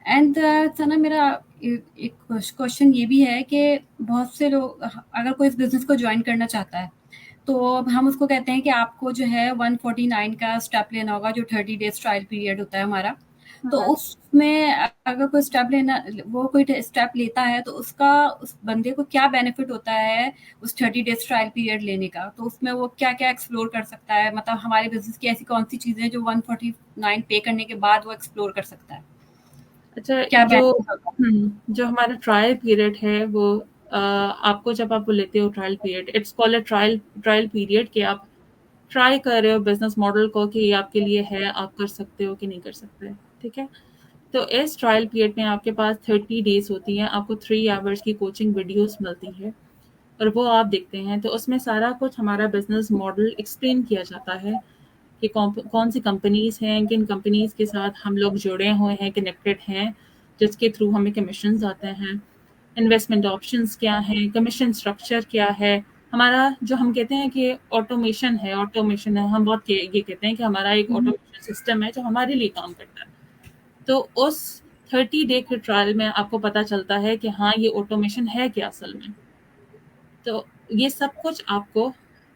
And सना मेरा एक question ये भी है कि बहुत से लोग अगर कोई इस बिजनेस को ज्वाइन करना चाहता है तो अब हम उसको कहते हैं कि आपको जो है 149 का स्टेप लेना होगा, जो 30 डेज ट्रायल पीरियड होता है हमारा। तो हाँ। उसमें अगर कोई स्टेप लेना, वो कोई स्टेप लेता है तो उसका उस बंदे को क्या बेनिफिट होता है उस 30 डेज ट्रायल पीरियड लेने का? तो उसमें वो क्या क्या एक्सप्लोर कर सकता है, मतलब हमारे बिजनेस की ऐसी कौन सी चीजें जो 149 पे करने के बाद वो एक्सप्लोर कर सकता है? अच्छा, क्या जो बेनिफिट होगा? जो हमारा ट्रायल पीरियड है वो आपको जब आप वो लेते हो trial period, it's called a trial trial period, कि आप ट्राई कर रहे हो बिजनेस मॉडल को कि ये आपके लिए है, आप कर सकते हो कि नहीं कर सकते। ठीक है। तो इस ट्रायल पीरियड में आपके पास 30 डेज होती हैं, आपको 3 आवर्स की कोचिंग वीडियोस मिलती है और वो आप देखते हैं। तो उसमें सारा कुछ हमारा बिजनेस मॉडल एक्सप्लेन किया जाता है कि कौन सी कंपनीज हैं, किन कंपनीज के साथ हम लोग जुड़े हुए हैं, कनेक्टेड हैं, जिसके थ्रू हमें कमीशंस आते हैं, इन्वेस्टमेंट ऑप्शंस क्या हैं, कमीशन स्ट्रक्चर क्या है, हमारा जो हम कहते हैं कि ऑटोमेशन है, हम बहुत ये कहते हैं कि हमारा एक ऑटोमेशन सिस्टम है जो हमारे लिए काम करता है। तो उस 30 डे के ट्रायल में आपको पता चलता है कि हाँ, ये ऑटोमेशन है क्या असल में। तो ये सब कुछ आपको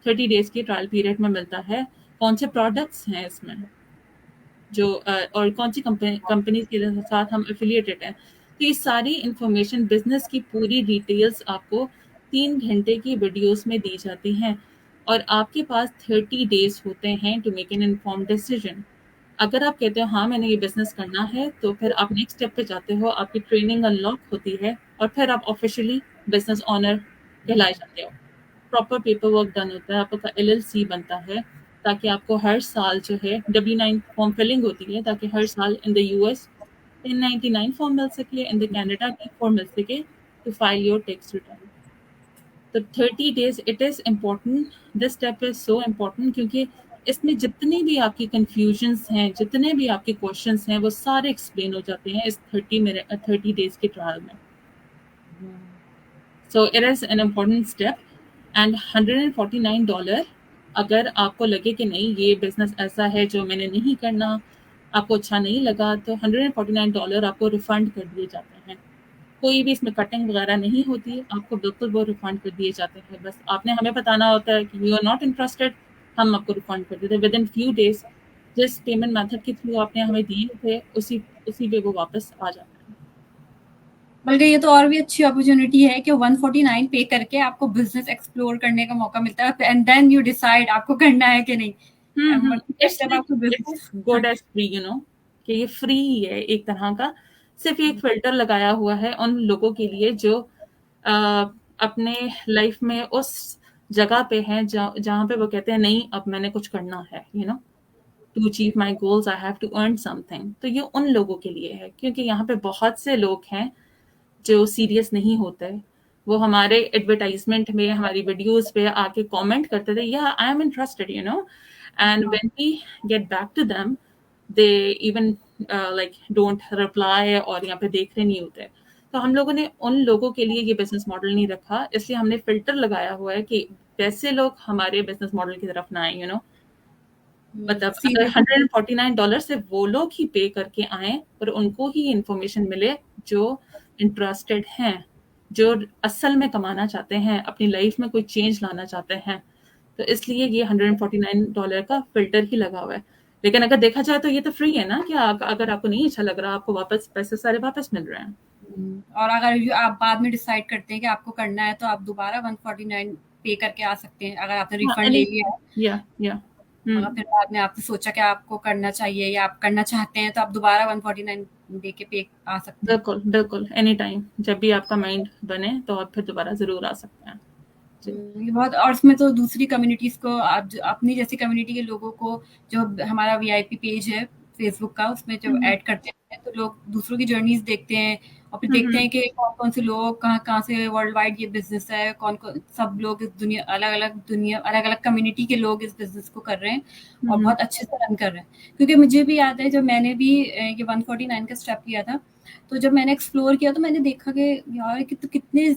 30 डेज के ट्रायल पीरियड में मिलता है। कौन से प्रोडक्ट्स हैं इसमें, जो और कौन सी कंपनीज के साथ हम एफिलिएटेड हैं। तो ये सारी इंफॉर्मेशन, बिजनेस की पूरी डिटेल्स आपको 3 घंटे की वीडियोस में दी जाती हैं और आपके पास 30 डेज होते हैं to make an informed decision. अगर आप कहते हो हाँ मैंने ये बिजनेस करना है, तो फिर आप नेक्स्ट स्टेप पे जाते हो, आपकी ट्रेनिंग अनलॉक होती है और फिर आप ऑफिशियली बिजनेस ओनर कहलाए जाते हो। प्रॉपर पेपर वर्क डन होता है, आपका एलएलसी बनता है, ताकि आपको हर साल जो है W9 फॉर्म फिलिंग होती है, ताकि हर साल इन द यूएस 1099 फॉर्म मिल सके, इन द कनाडा की फॉर्म मिल सके to file your tax return. तो 30 days it is important, this step is so important, क्योंकि इसमें जितनी भी आपकी कन्फ्यूजन्स हैं, जितने भी आपके क्वेश्चंस हैं, वो सारे एक्सप्लेन हो जाते हैं इस 30 डेज के ट्रायल में। So it is an important step. And $149, अगर आपको लगे कि नहीं ये बिजनेस ऐसा है जो मैंने नहीं करना, आपको अच्छा नहीं लगा, तो $149 आपको रिफंड कर दिए जाते हैं। कोई भी इसमें कटिंग वगैरह नहीं होती है, आपको बिल्कुल वो रिफंड कर दिए जाते हैं। बस आपने हमें बताना होता है कि यू आर नॉट इंटरेस्टेड, हम आपको रिफंड कर देते हैं विद इन फ्यू डेज। जिस पेमेंट मेथड के थ्रू आपने हमें दिए थे, उसी उसी पे वो वापस आ जाता है। बल्कि ये तो और भी अच्छी अपॉर्चुनिटी है कि 149 पे करके आपको बिजनेस एक्सप्लोर करने का मौका मिलता है, एंड देन यू डिसाइड आपको करना है कि नहीं। मतलब इट्स जब लाइक आपको it's business, good as free, कि ये फ्री ही है एक तरह का। सिर्फ एक फिल्टर लगाया हुआ है उन लोगों के लिए जो अ, अपने लाइफ में उस जगह पे हैं जहाँ पे वो कहते हैं नहीं अब मैंने कुछ करना है, to achieve my goals I have to earn something. तो ये उन लोगों के लिए है, क्योंकि यहाँ पे बहुत से लोग हैं जो सीरियस नहीं होते। वो हमारे एडवर्टाइजमेंट में, हमारी वीडियोस पे आके कमेंट करते थे, या I am interested, and when we get back to them, they even like don't reply और यहाँ पे देख रहे नहीं होते। तो हम लोगों ने उन लोगों के लिए ये बिजनेस मॉडल नहीं रखा, इसलिए हमने फिल्टर लगाया हुआ है कि वैसे लोग हमारे बिजनेस मॉडल की तरफ ना आए। मतलब अगर सीरियसली। $149 से वो लोग ही पे करके आए और उनको ही इंफॉर्मेशन मिले जो इंटरेस्टेड हैं, जो असल में कमाना चाहते हैं, अपनी लाइफ में कोई चेंज लाना चाहते हैं। तो इसलिए ये $149 का फिल्टर ही लगा हुआ है। लेकिन अगर देखा जाए तो ये तो फ्री है ना, कि अगर आपको नहीं अच्छा लग रहा, आपको वापस पैसे सारे वापस मिल रहे हैं। और अगर आप बाद में डिसाइड करते हैं कि आपको करना है तो आप दोबारा 149 पे करके आ सकते हैं, अगर आपने हाँ, रिफंड ले एनी लिया है। या हाँ, फिर बाद में आपने सोचा कि आपको करना चाहिए या आप करना चाहते हैं तो आप दोबारा 149 दे के पे आ सकते हैं। बिल्कुल, बिल्कुल, एनी टाइम जब भी आपका माइंड बने तो आप फिर दोबारा ज़रूर आ सकते हैं। जी। ये बहुत, और उसमें तो दूसरी कम्युनिटीज को, आप अपनी जैसी कम्युनिटी के लोगों को, जो हमारा वीआईपी पेज है फेसबुक का, उसमें जब हुँ, ऐड करते हैं तो लोग दूसरों की जर्नीज देखते हैं और फिर हुँ, देखते हुँ, हैं कि कौन कौन से लोग कहाँ कहाँ से वर्ल्ड वाइड ये बिजनेस है, कौन कौन सब लोग इस दुनिया अलग अलग कम्युनिटी के लोग इस बिजनेस को कर रहे हैं और हुँ, बहुत अच्छे से रन कर रहे हैं। क्योंकि मुझे भी याद है जब मैंने भी ये 149 का स्टेप लिया था, तो जब मैंने एक्सप्लोर किया तो मैंने देखा कि यार कितने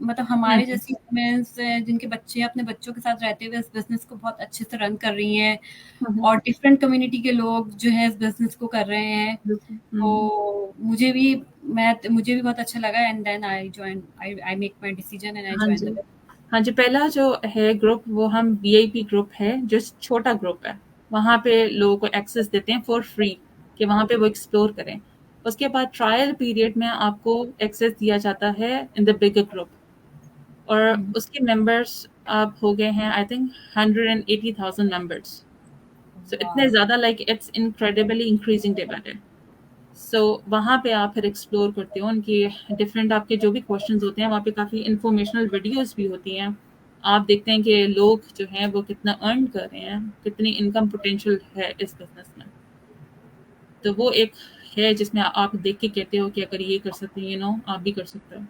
मतलब हुँ, हमारे हुँ। जैसी वुमेन्स हैं जिनके बच्चे अपने बच्चों के साथ रहते हुए इस बिज़नेस को बहुत अच्छे से रन कर रही हैं हुँ, हुँ। और डिफरेंट कम्युनिटी के लोग जो है इस बिज़नेस को कर रहे हैं। बिल्कुल। हुँ। तो मुझे भी बहुत अच्छा लगा and then I make my decision and I हाँ जॉइन द जी। हाँ जी, पहला जो है ग्रुप वो हम वीआईपी ग्रुप है, जो छोटा ग्रुप है। वहाँ पे लोगों को एक्सेस देते हैं फॉर फ्री कि वहाँ पे वो एक्सप्लोर करें। उसके बाद ट्रायल पीरियड में आपको एक्सेस दिया जाता है इन द बिगर ग्रुप और हुँ, उसके मेंबर्स अब हो गए हैं आई थिंक 180,000 मेंबर्स। सो इतने वाओ! ज़्यादा like it's incredibly increasing day by day. So वहाँ पे आप फिर एक्सप्लोर करते हो उनकी डिफरेंट आपके जो भी क्वेश्चंस होते हैं वहाँ पे काफ़ी इंफॉर्मेशनल वीडियोस भी होती हैं। आप देखते हैं कि लोग जो हैं वो कितना अर्न कर रहे हैं, कितनी इनकम पोटेंशियल है इस बिज़नेस में। तो वो एक है जिसमें आप देख के कहते हो कि अगर ये कर सकते हैं, आप भी कर सकते हो।